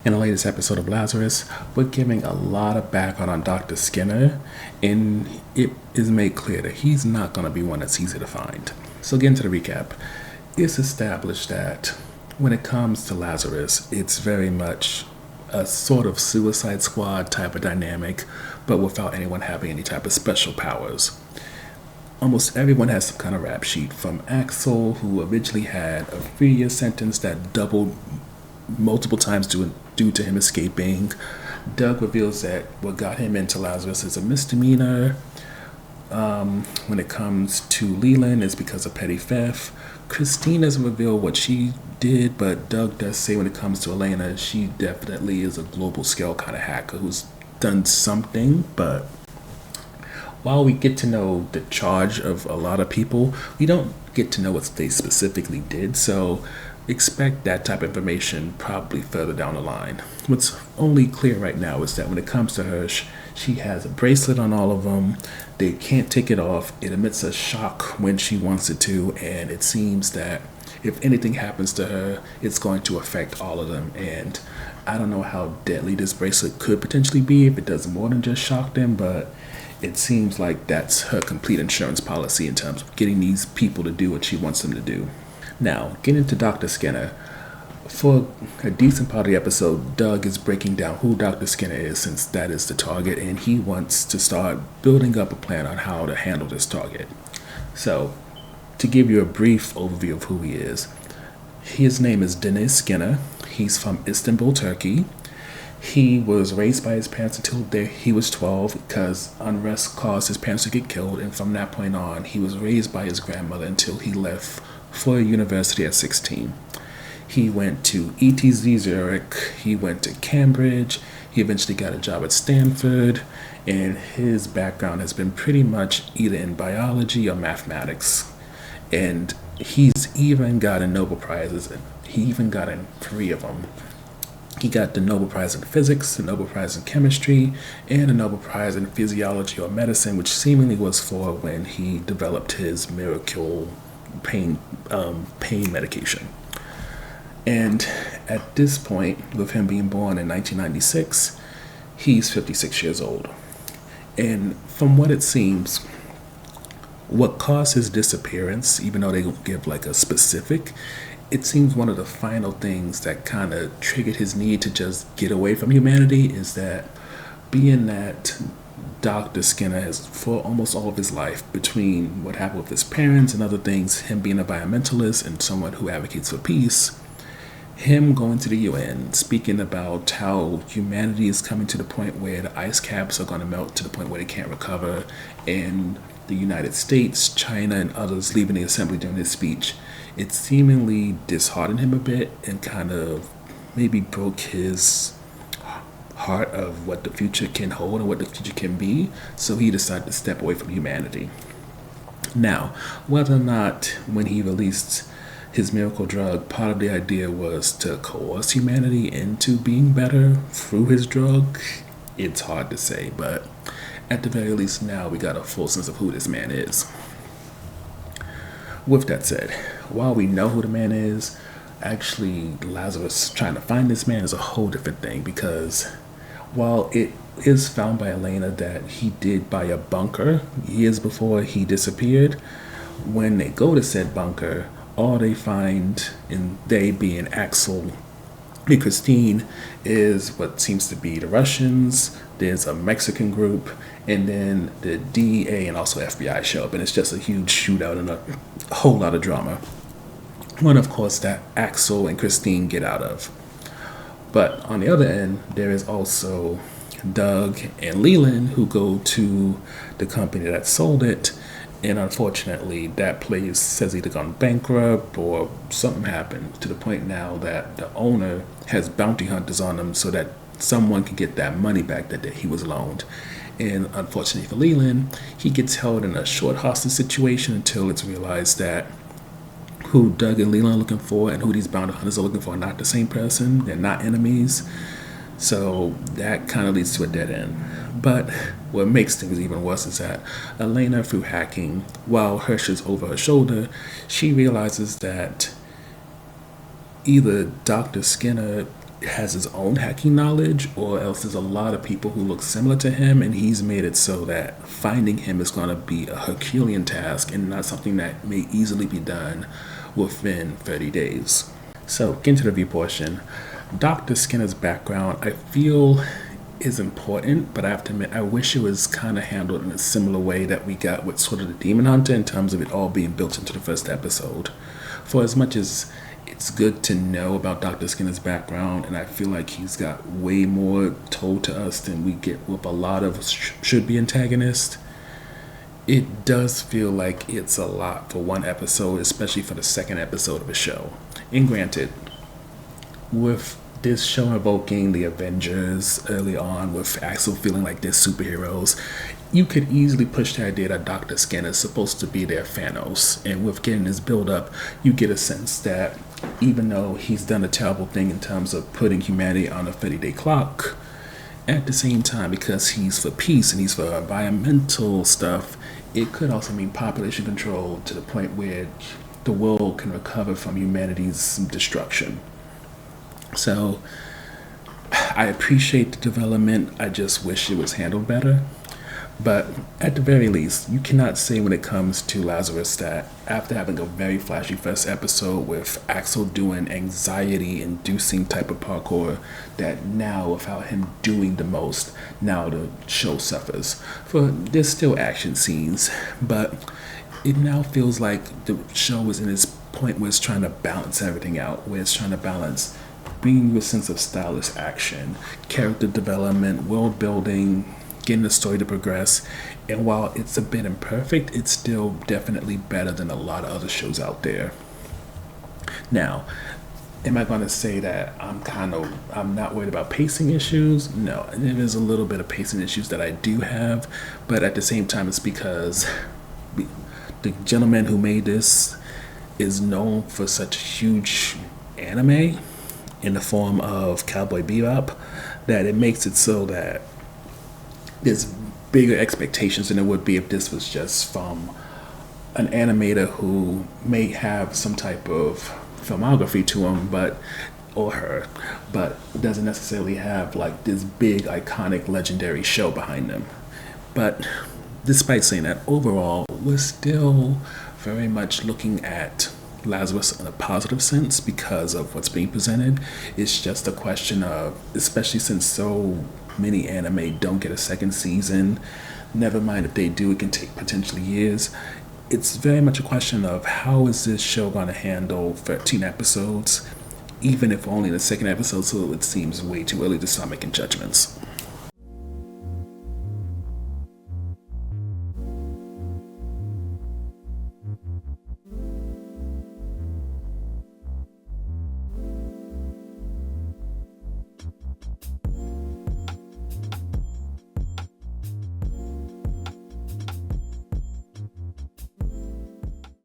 In the latest episode of Lazarus, we're giving a lot of background on Dr. Skinner, and it is made clear that he's not going to be one that's easy to find. So, again, to the recap, it's established that when it comes to Lazarus, it's very much a sort of Suicide Squad type of dynamic, but without anyone having any type of special powers. Almost everyone has some kind of rap sheet, from Axel, who originally had a 3-year sentence that doubled multiple times due to him escaping. Doug reveals that what got him into Lazarus is a misdemeanor. When it comes to Leland, it's because of petty theft. Christine doesn't reveal what she did, but Doug does say when it comes to Elena, she definitely is a global scale kind of hacker who's done something. But while we get to know the charge of a lot of people, we don't get to know what they specifically did. So expect that type of information probably further down the line. What's only clear right now is that when it comes to her, she has a bracelet on all of them. They can't take it off. It emits a shock when she wants it to, and it seems that if anything happens to her, it's going to affect all of them. And I don't know how deadly this bracelet could potentially be if it does more than just shock them, but it seems like that's her complete insurance policy in terms of getting these people to do what she wants them to do. Now, getting to Dr. Skinner. For a decent part of the episode, Doug is breaking down who Dr. Skinner is, since that is the target, and he wants to start building up a plan on how to handle this target. So, to give you a brief overview of who he is, his name is Deniz Skinner. He's from Istanbul, Turkey. He was raised by his parents until he was 12 because unrest caused his parents to get killed, and from that point on, he was raised by his grandmother until he left for university at 16. He went to ETZ Zurich, he went to Cambridge, he eventually got a job at Stanford, and his background has been pretty much either in biology or mathematics. And he's even gotten Nobel Prizes, and he even gotten 3 of them. He got the Nobel Prize in Physics, the Nobel Prize in Chemistry, and a Nobel Prize in Physiology or Medicine, which seemingly was for when he developed his miracle pain medication. And at this point, with him being born in 1996, he's 56 years old. And from what it seems, what caused his disappearance, even though they don't give like a specific, it seems one of the final things that kind of triggered his need to just get away from humanity is that being that Dr. Skinner has, for almost all of his life, between what happened with his parents and other things, him being a environmentalist and someone who advocates for peace, him going to the UN, speaking about how humanity is coming to the point where the ice caps are going to melt to the point where they can't recover, and the United States, China, and others leaving the assembly during his speech, it seemingly disheartened him a bit and kind of maybe broke his heart of what the future can hold and what the future can be, so he decided to step away from humanity. Now, whether or not when he released his miracle drug, part of the idea was to coerce humanity into being better through his drug, it's hard to say, but at the very least now we got a full sense of who this man is. With that said, while we know who the man is, actually Lazarus trying to find this man is a whole different thing, because while it is found by Elena that he did buy a bunker years before he disappeared, when they go to said bunker, all they find, in they being Axel and Christine, is what seems to be the Russians. There's a Mexican group, and then the DEA and also FBI show up, and it's just a huge shootout and a whole lot of drama. One, of course, that Axel and Christine get out of. But on the other end, there is also Doug and Leland, who go to the company that sold it, and unfortunately that place has either gone bankrupt or something happened to the point now that the owner has bounty hunters on them so that someone can get that money back that he was loaned. And unfortunately for Leland, he gets held in a short hostage situation until it's realized that who Doug and Leland are looking for and who these bounty hunters are looking for are not the same person. They're not enemies. So that kind of leads to a dead end. But what makes things even worse is that Elena, through hacking, while Hirsch is over her shoulder, she realizes that either Dr. Skinner has his own hacking knowledge, or else there's a lot of people who look similar to him, and he's made it so that finding him is going to be a Herculean task and not something that may easily be done within 30 days. So, getting to the review portion, Dr. Skinner's background, I feel, is important, but I have to admit, I wish it was kind of handled in a similar way that we got with sort of the Demon Hunter, in terms of it all being built into the first episode. For as much as it's good to know about Dr. Skinner's background, and I feel like he's got way more told to us than we get with a lot of should-be antagonists, it does feel like it's a lot for one episode, especially for the second episode of a show. And granted, with this show evoking the Avengers early on, with Axel feeling like they're superheroes, you could easily push the idea that Dr. Skinner is supposed to be their Thanos. And with getting this build up, you get a sense that even though he's done a terrible thing in terms of putting humanity on a 30-day clock, at the same time, because he's for peace and he's for environmental stuff, it could also mean population control to the point where the world can recover from humanity's destruction. So I appreciate the development. I just wish it was handled better. But at the very least, you cannot say when it comes to Lazarus that after having a very flashy first episode with Axel doing anxiety-inducing type of parkour, that now without him doing the most, now the show suffers. For there's still action scenes, but it now feels like the show is in its point where it's trying to balance everything out, where it's trying to balance bringing you a sense of stylish action, character development, world building, getting the story to progress. And while it's a bit imperfect, it's still definitely better than a lot of other shows out there. Now, am I going to say that I'm not worried about pacing issues? No, there is a little bit of pacing issues that I do have, but at the same time, it's because the gentleman who made this is known for such a huge anime in the form of Cowboy Bebop that it makes it so that there's bigger expectations than there would be if this was just from an animator who may have some type of filmography to him, or her, but doesn't necessarily have like this big, iconic, legendary show behind them. But despite saying that, overall, we're still very much looking at Lazarus in a positive sense because of what's being presented. It's just a question of, especially since so many anime don't get a second season, never mind if they do, it can take potentially years. It's very much a question of how is this show going to handle 13 episodes, even if only the second episode, so it seems way too early to start making judgments.